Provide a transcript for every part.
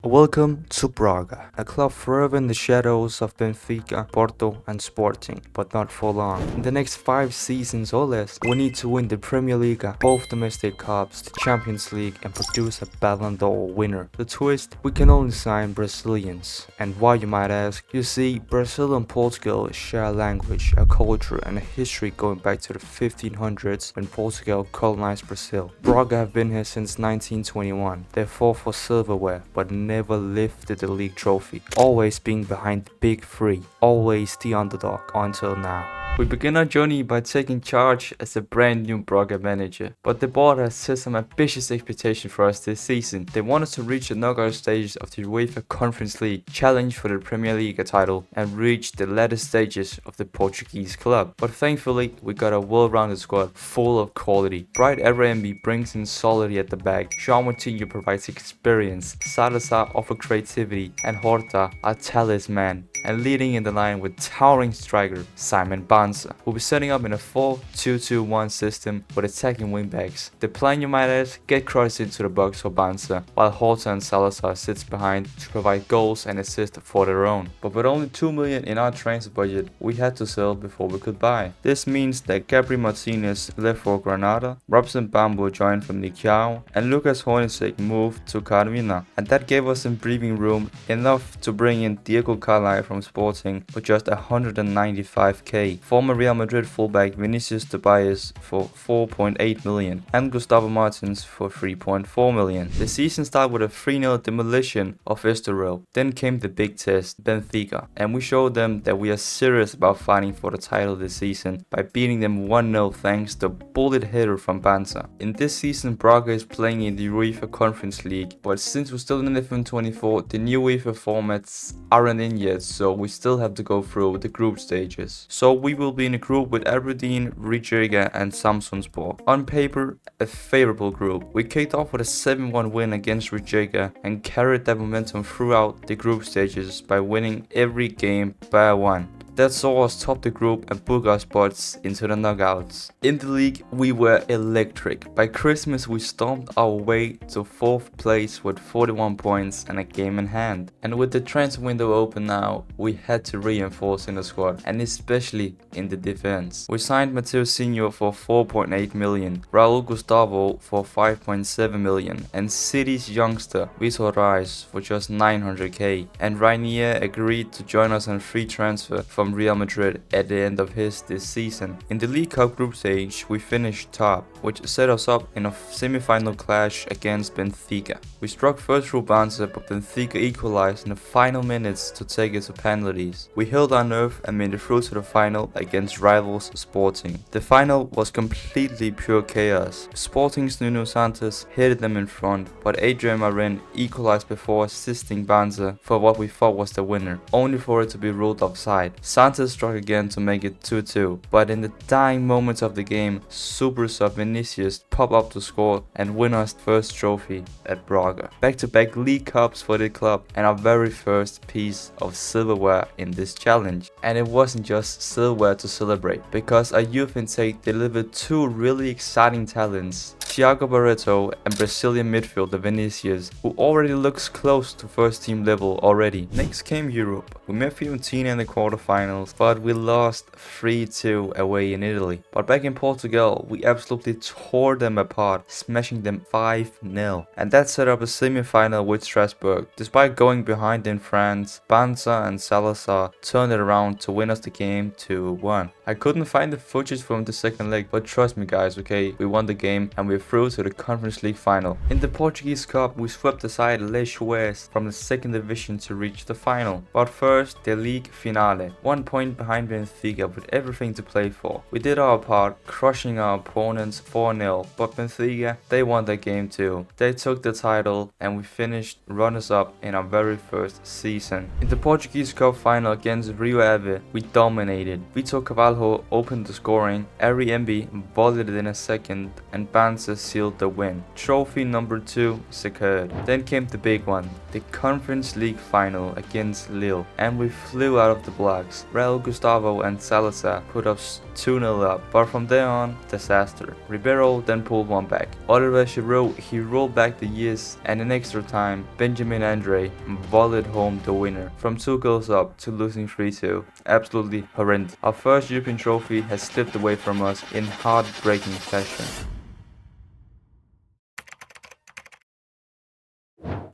Welcome to Braga, a club forever in the shadows of Benfica, Porto and Sporting, but not for long. In the next 5 seasons or less, we need to win the Premier League, both domestic cups, the Champions League and produce a Ballon d'Or winner. The twist, we can only sign Brazilians. And why, you might ask? You see, Brazil and Portugal share a language, a culture and a history going back to the 1500s when Portugal colonized Brazil. Braga have been here since 1921. They fought for silverware, but never lifted the league trophy, always being behind the big three, always the underdog until now. We begin our journey by taking charge as a brand new Braga manager, but the board has set some ambitious expectations for us this season. They want us to reach the knockout stages of the UEFA Conference League, challenge for the Premier League title and reach the latter stages of the Portuguese club. But thankfully, we got a well-rounded squad full of quality. Bright Arambi brings in solidity at the back, João Moutinho provides experience, Salazar offers creativity and Horta a talisman, and leading in the line with towering striker Simon Banza. We'll be setting up in a 4-2-2-1 system with attacking wingbacks. The plan, you might ask, get crossed into the box for Banza, while Horta and Salazar sits behind to provide goals and assists for their own. But with only 2 million in our transfer budget, we had to sell before we could buy. This means that Gabriel Martinez left for Granada, Robson Bambo joined from Nicao, and Lucas Hornacek moved to Carmina. And that gave us some breathing room, enough to bring in Diego Carlyle from Sporting for just 195k, former Real Madrid fullback Vinicius Tobias for 4.8 million, and Gustavo Martins for 3.4 million. The season started with a 3-0 demolition of Estoril. Then came the big test, Benfica, and we showed them that we are serious about fighting for the title this season by beating them 1-0 thanks to a bullet header from Banza. In this season, Braga is playing in the UEFA Conference League, but since we're still in FM24, the new UEFA formats aren't in yet, so we still have to go through the group stages. So we will be in a group with Aberdeen, Rijeka and Samsunspor. On paper, a favorable group. We kicked off with a 7-1 win against Rijeka and carried that momentum throughout the group stages by winning every game by 1. That saw us top the group and book our spots into the knockouts. In the league, we were electric. By Christmas, we stomped our way to 4th place with 41 points and a game in hand. And with the transfer window open now, we had to reinforce in the squad, and especially in the defense. We signed Matteo Senior for 4.8 million, Raul Gustavo for 5.7 million, and City's youngster Vitor Reis for just 900k. And Rainier agreed to join us on free transfer from Real Madrid at the end of this season. In the League Cup group stage, we finished top, which set us up in a semi-final clash against Benfica. We struck first through Banza, but Benfica equalized in the final minutes to take it to penalties. We held our nerve and made it through to the final against rivals Sporting. The final was completely pure chaos. Sporting's Nuno Santos headed them in front, but Adrian Marin equalized before assisting Banza for what we thought was the winner, only for it to be ruled offside. Santos struck again to make it 2-2, but in the dying moments of the game, super sub Vinicius popped up to score and win our first trophy at Braga. Back-to-back League Cups for the club and our very first piece of silverware in this challenge. And it wasn't just silverware to celebrate, because our youth intake delivered 2 really exciting talents, Thiago Barreto and Brazilian midfielder Vinicius, who already looks close to first team level already. Next came Europe. We met Fiorentina in the quarterfinals, but we lost 3-2 away in Italy. But back in Portugal, we absolutely tore them apart, smashing them 5-0. And that set up a semi-final with Strasbourg. Despite going behind in France, Banza and Salazar turned it around to win us the game 2-1. I couldn't find the footage from the second leg, but trust me guys, okay, we won the game and we're through to the Conference League final. In the Portuguese Cup, we swept aside Leixões from the second division to reach the final. But first, the league finale. 1 point behind Benfica with everything to play for. We did our part, crushing our opponents 4-0, but Benfica, they won that game too. They took the title and we finished runners-up in our very first season. In the Portuguese Cup final against Rio Ave, we dominated. Vitor Carvalho opened the scoring, Ari Embi volleyed it in a second, and Banz Salazar sealed the win. Trophy number 2 secured. Then came the big one, the Conference League final against Lille, and we flew out of the blocks. Raul Gustavo and Salazar put us 2-0 up, but from there on, disaster. Ribeiro then pulled one back. Oliver Giroud, he rolled back the years, and in extra time, Benjamin Andre volleyed home the winner. From 2 goals up to losing 3-2. Absolutely horrendous. Our first European trophy has slipped away from us in heartbreaking fashion.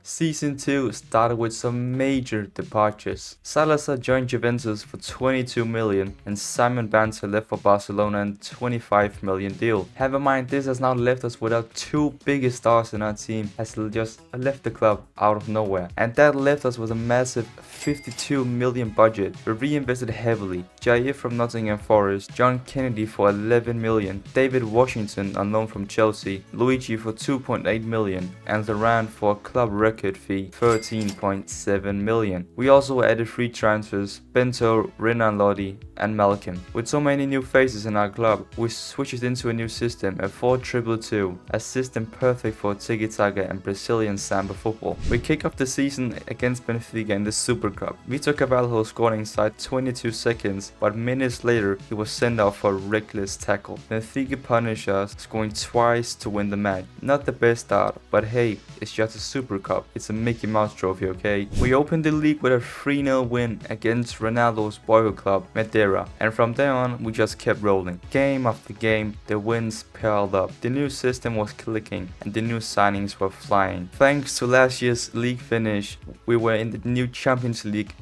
Season 2 started with some major departures. Salazar joined Juventus for 22 million and Simon Banter left for Barcelona on 25 million deal. Have in mind, this has now left us without 2 biggest stars in our team, has just left the club out of nowhere. And that left us with a massive 52 million budget. We reinvested heavily. Jair from Nottingham Forest, John Kennedy for 11 million, David Washington on loan from Chelsea, Luigi for 2.8 million, and Duran for a club record fee 13.7 million. We also added 3 transfers, Bento, Renan Lodi and Malcolm. With so many new faces in our club, we switched it into a new system, a 4-2-2, a system perfect for tiki-taka and Brazilian samba football. We kick off the season against Benfica in the Super Cup. Vitor Cavallo scored inside 22 seconds, but minutes later he was sent off for a reckless tackle. Benfica punished us, scoring twice to win the match. Not the best start, but hey, it's just a Super Cup. It's a Mickey Mouse trophy, okay? We opened the league with a 3-0 win against Ronaldo's boyhood club, Madeira, and from there on we just kept rolling. Game after game, the wins piled up. The new system was clicking and the new signings were flying. Thanks to last year's league finish, we were in the new Champions League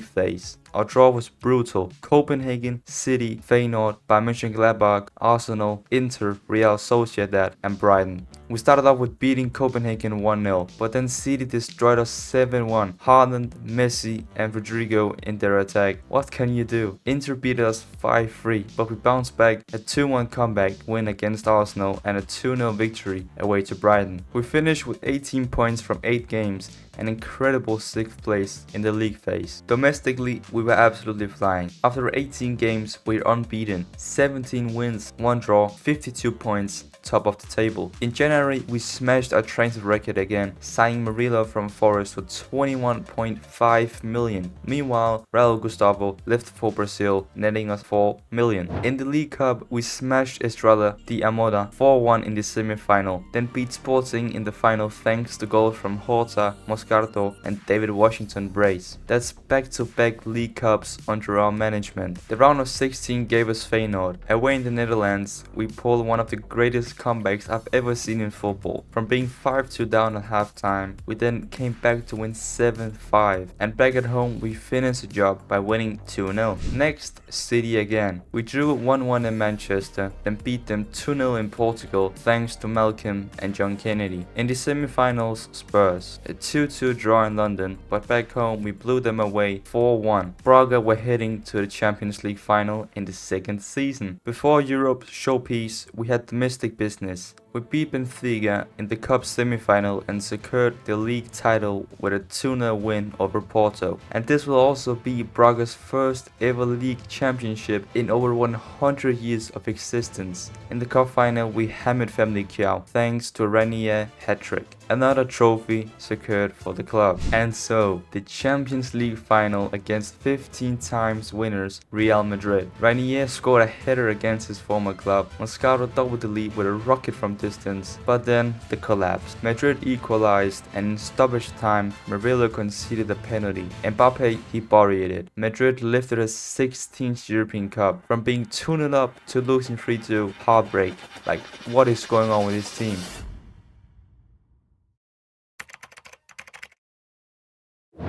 phase. Our draw was brutal. Copenhagen, City, Feyenoord, Bayern Mönchengladbach, Arsenal, Inter, Real Sociedad and Brighton. We started off with beating Copenhagen 1-0, but then City destroyed us 7-1. Haaland, Messi and Rodrigo in their attack. What can you do? Inter beat us 5-3, but we bounced back, a 2-1 comeback win against Arsenal and a 2-0 victory away to Brighton. We finished with 18 points from 8 games, an incredible 6th place in the league phase. Domestically, we were absolutely flying. After 18 games, we're unbeaten. 17 wins, 1 draw, 52 points, top of the table. In January, we smashed our transfer record again, signing Murillo from Forest for 21.5 million. Meanwhile, Raul Gustavo left for Brazil, netting us 4 million. In the League Cup, we smashed Estrela de Amoda 4-1 in the semi-final, then beat Sporting in the final thanks to goals from Horta, Moscardo and David Washington brace. That's back-to-back League Cups under our management. The round of 16 gave us Feyenoord. Away in the Netherlands, we pulled one of the greatest comebacks I've ever seen in football. From being 5-2 down at halftime, we then came back to win 7-5. And back at home, we finished the job by winning 2-0. Next, City again. We drew 1-1 in Manchester, then beat them 2-0 in Portugal thanks to Malcolm and John Kennedy. In the semi-finals, Spurs. A 2-2 draw in London, but back home we blew them away 4-1. Braga were heading to the Champions League final in the 2nd season. Before Europe's showpiece, we had domestic business. We beat Benfica in the Cup semi-final and secured the league title with a 2-0 win over Porto. And this will also be Braga's first ever league championship in over 100 years of existence. In the cup final, we hammered Family Kiao thanks to a Ranier hat-trick. Another trophy secured for the club. And so, the Champions League final against 15 times winners Real Madrid. Ranier scored a header against his former club. Moscardo doubled the lead with a rocket from distance, but then the collapse. Madrid equalized and in stoppage time, Murillo conceded a penalty. Mbappe, he buried it. Madrid lifted a 16th European Cup. From being 2-0 up to losing 3-2, heartbreak. Like, what is going on with this team?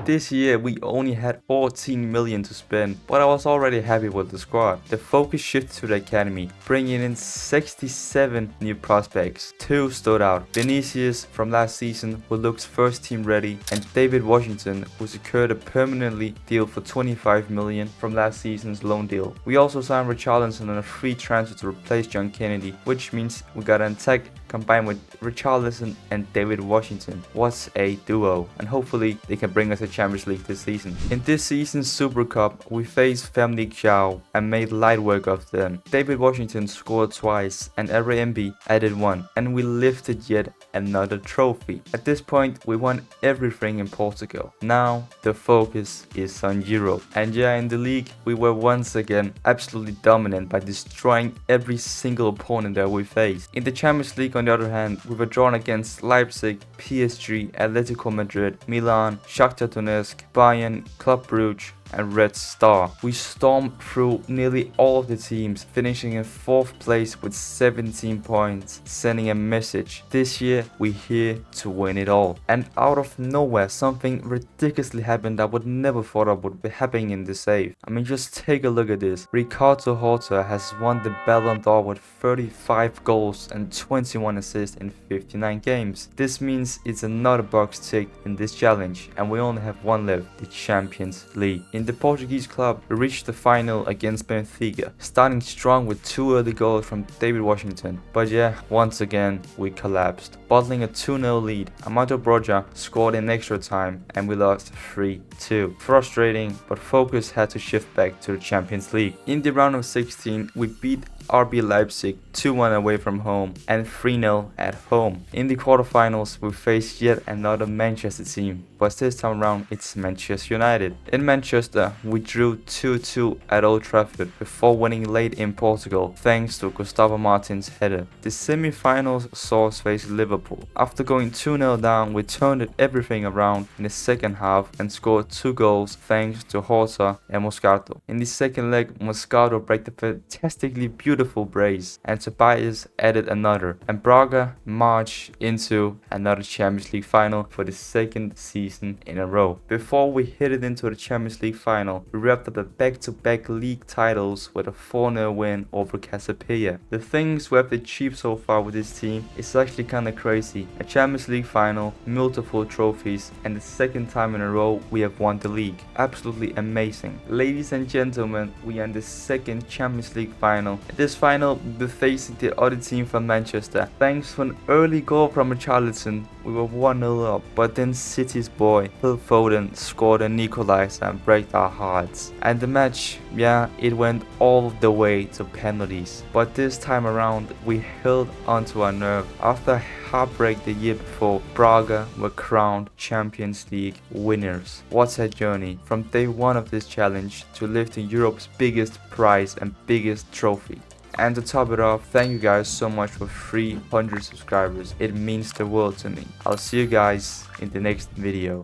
This year we only had 14 million to spend, but I was already happy with the squad. The focus shifted to the academy, bringing in 67 new prospects. 2 stood out: Vinicius from last season, who looks first team ready, and David Washington, who secured a permanently deal for 25 million from last season's loan deal. We also signed Richarlison on a free transfer to replace John Kennedy, which means we got an attack combined with Richarlison and David Washington. What's a duo, and hopefully they can bring us a Champions League this season. In this season's Super Cup, we faced Family Xiao and made light work of them. David Washington scored twice and RMB added one, and we lifted yet another trophy. At this point, we won everything in Portugal. Now, the focus is on Europe. And yeah, in the league, we were once again absolutely dominant by destroying every single opponent that we faced. In the Champions League, on the other hand, we were drawn against Leipzig, PSG, Atletico Madrid, Milan, Shakhtar Donetsk, Bayern, Club Brugge, and Red Star. We stormed through nearly all of the teams, finishing in 4th place with 17 points, sending a message: this year we're here to win it all. And out of nowhere, something ridiculously happened that would never thought of would be happening in the save. I mean, just take a look at this. Ricardo Horta has won the Ballon d'Or with 35 goals and 21 assists in 59 games. This means it's another box ticked in this challenge, and we only have one left: the Champions League. In the Portuguese club, we reached the final against Benfica, starting strong with 2 early goals from David Washington. But yeah, once again, we collapsed, bottling a 2-0 lead. Amado Broja scored in extra time and we lost 3-2. Frustrating, but focus had to shift back to the Champions League. In the round of 16, we beat RB Leipzig 2-1 away from home and 3-0 at home. In the quarterfinals, we faced yet another Manchester team, but this time around it's Manchester United. In Manchester, we drew 2-2 at Old Trafford before winning late in Portugal thanks to Gustavo Martin's header. The semi-finals saw us face Liverpool. After going 2-0 down, we turned everything around in the second half and scored 2 goals thanks to Horta and Moscato. In the second leg, Moscato broke the fantastically beautiful brace and Tobias added another, and Braga marched into another Champions League final for the 2nd season in a row. Before we headed into the Champions League final, we wrapped up the back-to-back league titles with a 4-0 win over Casapia. The things we have achieved so far with this team is actually kinda crazy. A Champions League final, multiple trophies, and the 2nd time in a row we have won the league. Absolutely amazing. Ladies and gentlemen, we are in the 2nd Champions League final. This final, we're facing the other team from Manchester. Thanks to an early goal from Richarlison, we were 1-0 up, but then City's boy, Phil Foden, scored an equalizer and broke our hearts. And the match, yeah, it went all the way to penalties. But this time around, we held onto our nerve. After a heartbreak the year before, Braga were crowned Champions League winners. What a journey from day one of this challenge to lifting Europe's biggest prize and biggest trophy. And to top it off, thank you guys so much for 300 subscribers. It means the world to me. I'll see you guys in the next video.